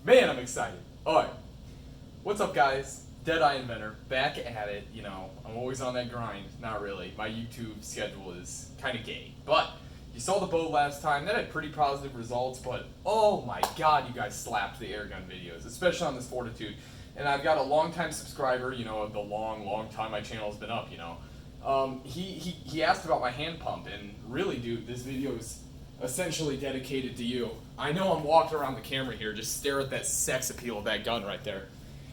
Man, I'm excited. Alright, what's up guys? Deadeye Inventor, back at it. You know, I'm always on that grind. Not really. My YouTube schedule is kind of gay. But, you saw the bow last time. That had pretty positive results, but oh my god, you guys slapped the airgun videos, especially on this Fortitude. And I've got a long-time subscriber, you know, of the long time my channel has been up, you know. He asked about my hand pump, and really, dude, this video is essentially dedicated to you. I know I'm walking around the camera here, just stare at that sex appeal of that gun right there.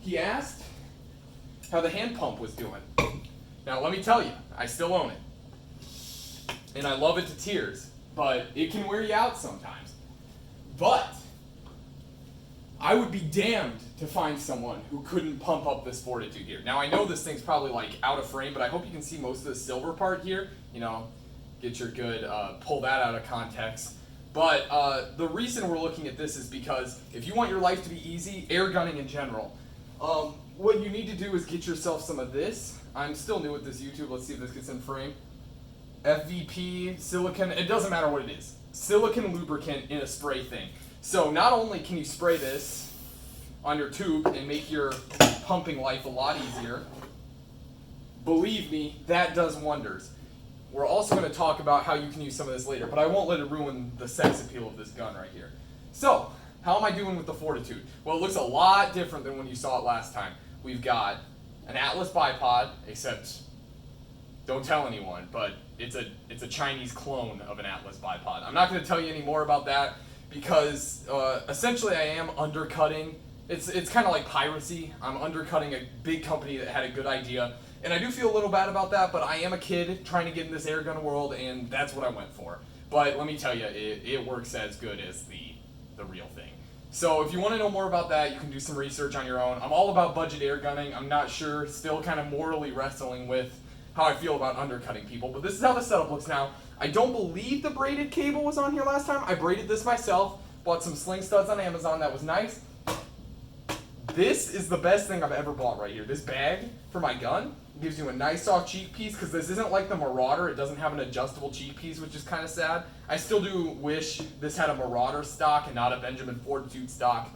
He asked how the hand pump was doing. Now let me tell you, I still own it. And I love it to tears, but it can wear you out sometimes. But I would be damned to find someone who couldn't pump up this Fortitude here. Now I know this thing's probably like out of frame, but I hope you can see most of the silver part here. You know, get your good, pull that out of context. But the reason we're looking at this is because if you want your life to be easy, air gunning in general, what you need to do is get yourself some of this. I'm still new at this YouTube. Let's see if this gets in frame. FVP, silicone, it doesn't matter what it is. Silicone lubricant in a spray thing. So not only can you spray this on your tube and make your pumping life a lot easier, believe me, that does wonders. We're also going to talk about how you can use some of this later, but I won't let it ruin the sex appeal of this gun right here. So, how am I doing with the Fortitude? Well, it looks a lot different than when you saw it last time. We've got an Atlas bipod, except don't tell anyone, but it's a Chinese clone of an Atlas bipod. I'm not going to tell you any more about that because essentially I am undercutting. It's kind of like piracy. I'm undercutting a big company that had a good idea. And I do feel a little bad about that, but I am a kid trying to get in this airgun world, and that's what I went for. But let me tell you, it works as good as the real thing. So if you want to know more about that, you can do some research on your own. I'm all about budget airgunning. I'm not sure, still kind of morally wrestling with how I feel about undercutting people, but this is how the setup looks now. I don't believe the braided cable was on here last time. I braided this myself, bought some sling studs on Amazon. That was nice. This is the best thing I've ever bought right here. This bag for my gun gives you a nice soft cheek piece, because this isn't like the Marauder. It doesn't have an adjustable cheek piece, which is kind of sad. I still do wish this had a Marauder stock and not a Benjamin Fortitude stock.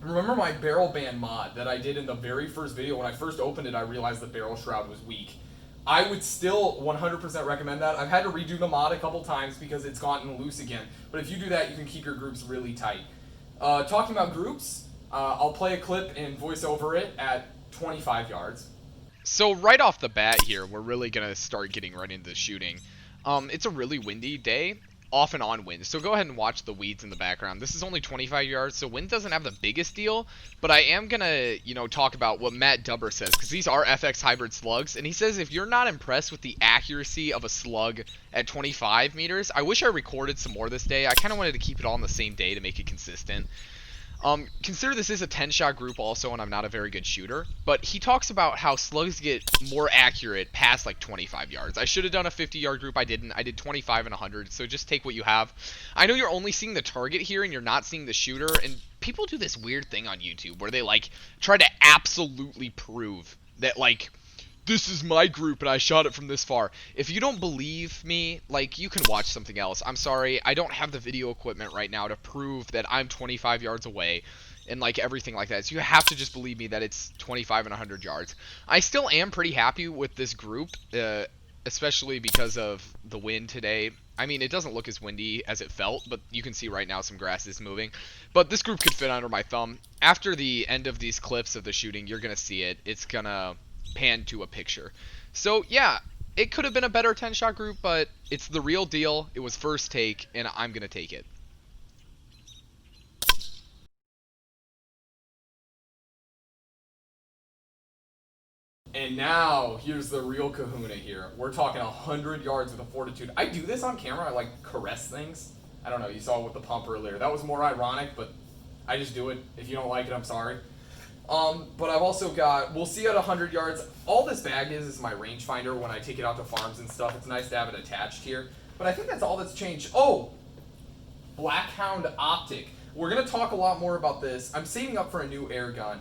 Remember my barrel band mod that I did in the very first video? When I first opened it, I realized the barrel shroud was weak. I would still 100% recommend that. I've had to redo the mod a couple times because it's gotten loose again. But if you do that, you can keep your groups really tight. Talking about groups, I'll play a clip and voice over it at 25 yards. So right off the bat here, we're really going to start getting right into the shooting. It's a really windy day, off and on wind, so go ahead and watch the weeds in the background. This is only 25 yards, so wind doesn't have the biggest deal, but I am going to, you know, talk about what Matt Dubber says, because these are FX hybrid slugs, and he says if you're not impressed with the accuracy of a slug at 25 meters, I wish I recorded some more this day. I kind of wanted to keep it all on the same day to make it consistent. Consider this is a 10-shot group also, and I'm not a very good shooter, but he talks about how slugs get more accurate past like 25 yards. I should have done a 50-yard group. I didn't. I did 25 and 100, so just take what you have. I know you're only seeing the target here and you're not seeing the shooter, and people do this weird thing on YouTube where they like try to absolutely prove that like this is my group and I shot it from this far. If you don't believe me, like, you can watch something else. I'm sorry, I don't have the video equipment right now to prove that I'm 25 yards away and like everything like that. So you have to just believe me that it's 25 and 100 yards. I still am pretty happy with this group, especially because of the wind today. I mean, it doesn't look as windy as it felt, but you can see right now some grass is moving. But this group could fit under my thumb. After the end of these clips of the shooting, you're going to see it. It's going to pan to a picture. So yeah, it could have been a better 10-shot group, but it's the real deal. It was first take, and I'm going to take it. And now, here's the real kahuna here. We're talking 100 yards with a Fortitude. I do this on camera. I like caress things. I don't know, you saw it with the pump earlier. That was more ironic, but I just do it. If you don't like it, I'm sorry. But I've also got, we'll see at 100 yards, all this bag is my rangefinder when I take it out to farms and stuff. It's nice to have it attached here. But I think that's all that's changed. Oh, Blackhound Optic. We're going to talk a lot more about this. I'm saving up for a new air gun.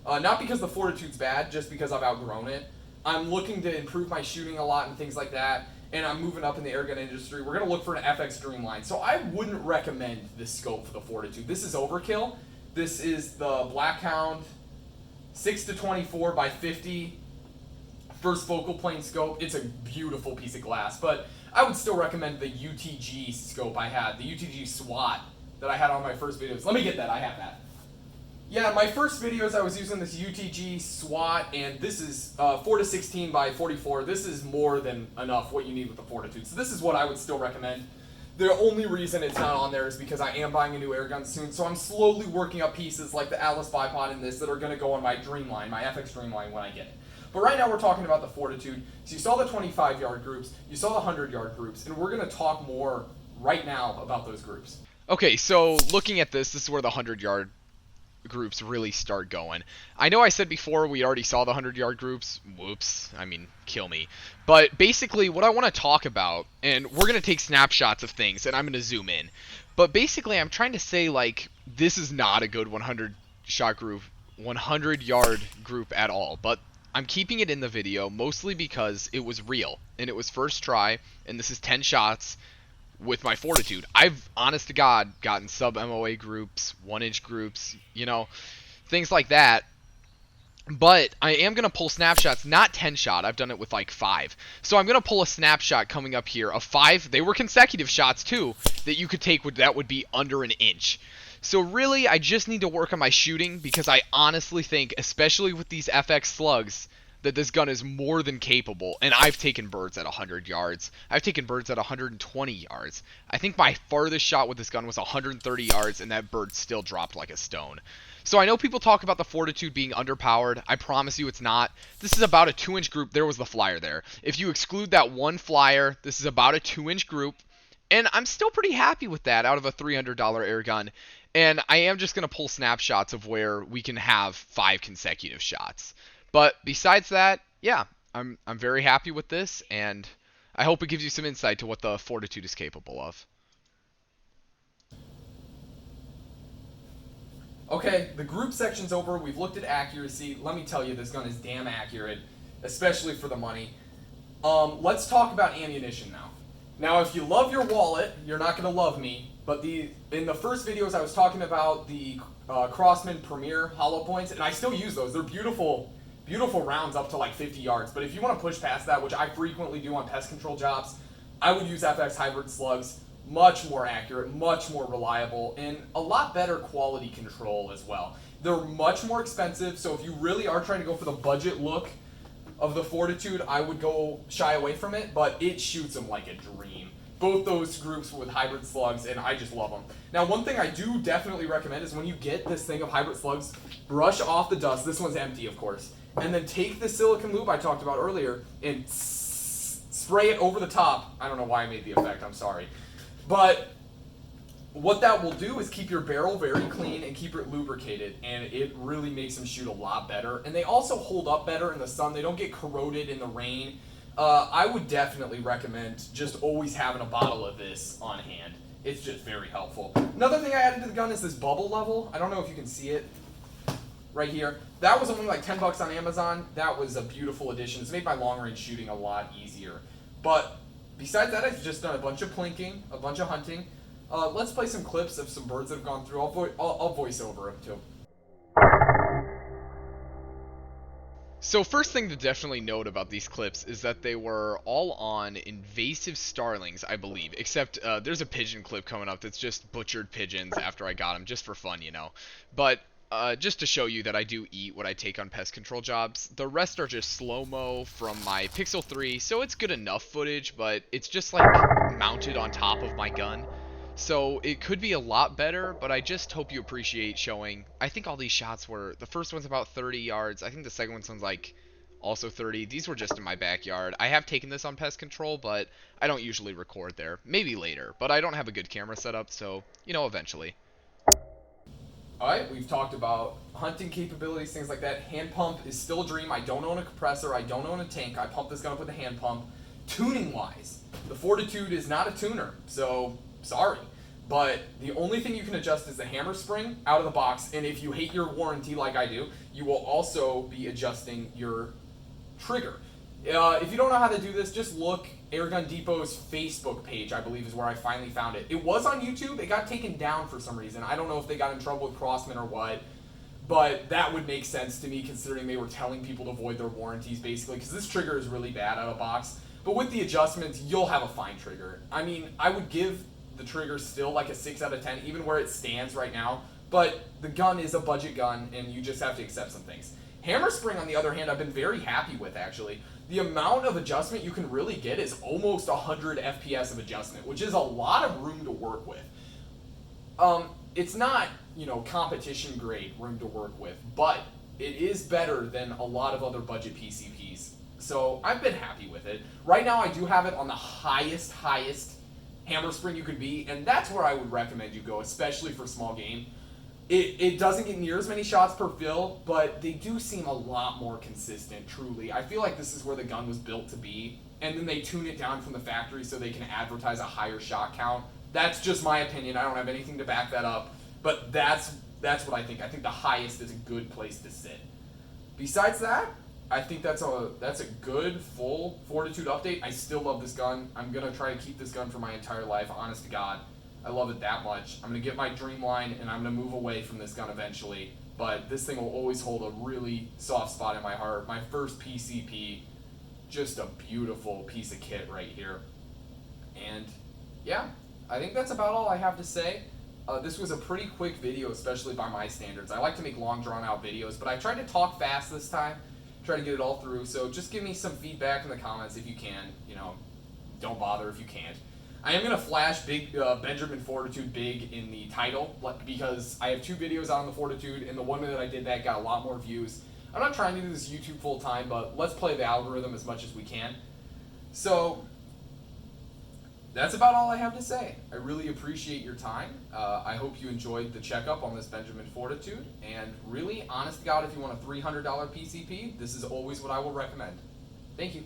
Not because the Fortitude's bad, just because I've outgrown it. I'm looking to improve my shooting a lot and things like that. and I'm moving up in the airgun industry, we're going to look for an FX Dreamline. So I wouldn't recommend this scope for the Fortitude. This is overkill. This is the Blackhound 6-24 by 50 first focal plane scope. It's a beautiful piece of glass, but I would still recommend the UTG scope I had, the UTG SWAT that I had on my first videos. Let me get that, I have that. Yeah, in my first videos I was using this UTG SWAT, and this is 4-16 by 44. This is more than enough what you need with the Fortitude. So this is what I would still recommend. The only reason it's not on there is because I am buying a new airgun soon, so I'm slowly working up pieces like the Atlas bipod and this that are going to go on my Dreamline, my FX Dreamline when I get it. But right now we're talking about the Fortitude. So you saw the 25-yard groups, you saw the 100-yard groups, and we're going to talk more right now about those groups. Okay, so looking at this is where the 100-yard groups really start going. I know I said before we already saw the 100-yard groups. Whoops. I mean, kill me. But basically what I want to talk about, and we're going to take snapshots of things, and I'm going to zoom in. But basically I'm trying to say, like, this is not a good 100-shot group, 100-yard group at all. But I'm keeping it in the video mostly because it was real, and it was first try, and this is 10 shots with my Fortitude. I've, honest to God, gotten sub-MOA groups, 1-inch groups, you know, things like that. But I am going to pull snapshots, not 10-shot. I've done it with like 5. So I'm going to pull a snapshot coming up here of 5. They were consecutive shots, too, that you could take that would be under an inch. So really, I just need to work on my shooting because I honestly think, especially with these FX slugs, that this gun is more than capable. And I've taken birds at 100 yards. I've taken birds at 120 yards. I think my farthest shot with this gun was 130 yards, and that bird still dropped like a stone. So I know people talk about the Fortitude being underpowered. I promise you it's not. This is about a 2-inch group. There was the flyer there. If you exclude that one flyer, this is about a 2-inch group. And I'm still pretty happy with that out of a $300 airgun. And I am just going to pull snapshots of where we can have 5 consecutive shots. But besides that, yeah, I'm very happy with this, and I hope it gives you some insight to what the Fortitude is capable of. Okay, the group section's over. We've looked at accuracy. Let me tell you, this gun is damn accurate, especially for the money. Let's talk about ammunition now. Now, if you love your wallet, you're not going to love me, but in the first videos I was talking about the Crossman Premier hollow points, and I still use those. They're beautiful rounds up to like 50 yards, but if you want to push past that, which I frequently do on pest control jobs, I would use FX Hybrid Slugs. Much more accurate, much more reliable, and a lot better quality control as well. They're much more expensive, so if you really are trying to go for the budget look of the Fortitude, I would go shy away from it, but it shoots them like a dream. Both those groups with hybrid slugs, and I just love them. Now, one thing I do definitely recommend is when you get this thing of hybrid slugs, brush off the dust. This one's empty, of course. And then take the silicone lube I talked about earlier and spray it over the top. I don't know why I made the effect, I'm sorry. But what that will do is keep your barrel very clean and keep it lubricated, and it really makes them shoot a lot better. And they also hold up better in the sun. They don't get corroded in the rain. I would definitely recommend just always having a bottle of this on hand. It's just very helpful. Another thing I added to the gun is this bubble level. I don't know if you can see it right here. That was only like 10 bucks on Amazon. That was a beautiful addition. It's made my long range shooting a lot easier. But besides that, I've just done a bunch of plinking, a bunch of hunting. Let's play some clips of some birds that have gone through. I'll voice over them too. So first thing to definitely note about these clips is that they were all on invasive starlings, I believe, except there's a pigeon clip coming up that's just butchered pigeons after I got them, just for fun, you know. But just to show you that I do eat what I take on pest control jobs, the rest are just slow-mo from my Pixel 3, so it's good enough footage, but it's just like mounted on top of my gun. So it could be a lot better, but I just hope you appreciate showing. I think all these shots were, the first one's about 30 yards. I think the second one's like also 30. These were just in my backyard. I have taken this on pest control, but I don't usually record there. Maybe later, but I don't have a good camera setup, so, you know, eventually. Alright, we've talked about hunting capabilities, things like that. Hand pump is still a dream. I don't own a compressor. I don't own a tank. I pump this gun up with a hand pump. Tuning-wise, the Fortitude is not a tuner, so sorry. But the only thing you can adjust is the hammer spring out of the box, and if you hate your warranty like I do, you will also be adjusting your trigger. If you don't know how to do this, just look. Airgun Depot's Facebook page, I believe, is where I finally found it. It was on YouTube. It got taken down for some reason. I don't know if they got in trouble with Crossman or what, but that would make sense to me considering they were telling people to void their warranties, basically, because this trigger is really bad out of box. But with the adjustments, you'll have a fine trigger. I mean, I would give the trigger still like a 6 out of 10, even where it stands right now, but the gun is a budget gun, and you just have to accept some things. Hammer spring, on the other hand, I've been very happy with, actually. The amount of adjustment you can really get is almost 100 FPS of adjustment, which is a lot of room to work with. It's not, competition grade room to work with, but it is better than a lot of other budget PCPs. So I've been happy with it. Right now I do have it on the highest hammer spring you could be, and that's where I would recommend you go, especially for small game. It doesn't get near as many shots per fill, but they do seem a lot more consistent, truly. I feel like this is where the gun was built to be, and then they tune it down from the factory so they can advertise a higher shot count. That's just my opinion. I don't have anything to back that up, but that's what I think. I think the highest is a good place to sit. Besides that, I think that's a good, full Fortitude update. I still love this gun. I'm going to try to keep this gun for my entire life, honest to God. I love it that much. I'm going to get my dream line, and I'm going to move away from this gun eventually. But this thing will always hold a really soft spot in my heart. My first PCP, just a beautiful piece of kit right here. And yeah, I think that's about all I have to say. This was a pretty quick video, especially by my standards. I like to make long, drawn-out videos, but I tried to talk fast this time, try to get it all through. So just give me some feedback in the comments if you can. Don't bother if you can't. I am going to flash big Benjamin Fortitude big in the title because I have 2 videos out on the Fortitude, and the one that I did that got a lot more views. I'm not trying to do this YouTube full time, but let's play the algorithm as much as we can. So that's about all I have to say. I really appreciate your time. I hope you enjoyed the checkup on this Benjamin Fortitude, and really, honest to God, if you want a $300 PCP, this is always what I will recommend. Thank you.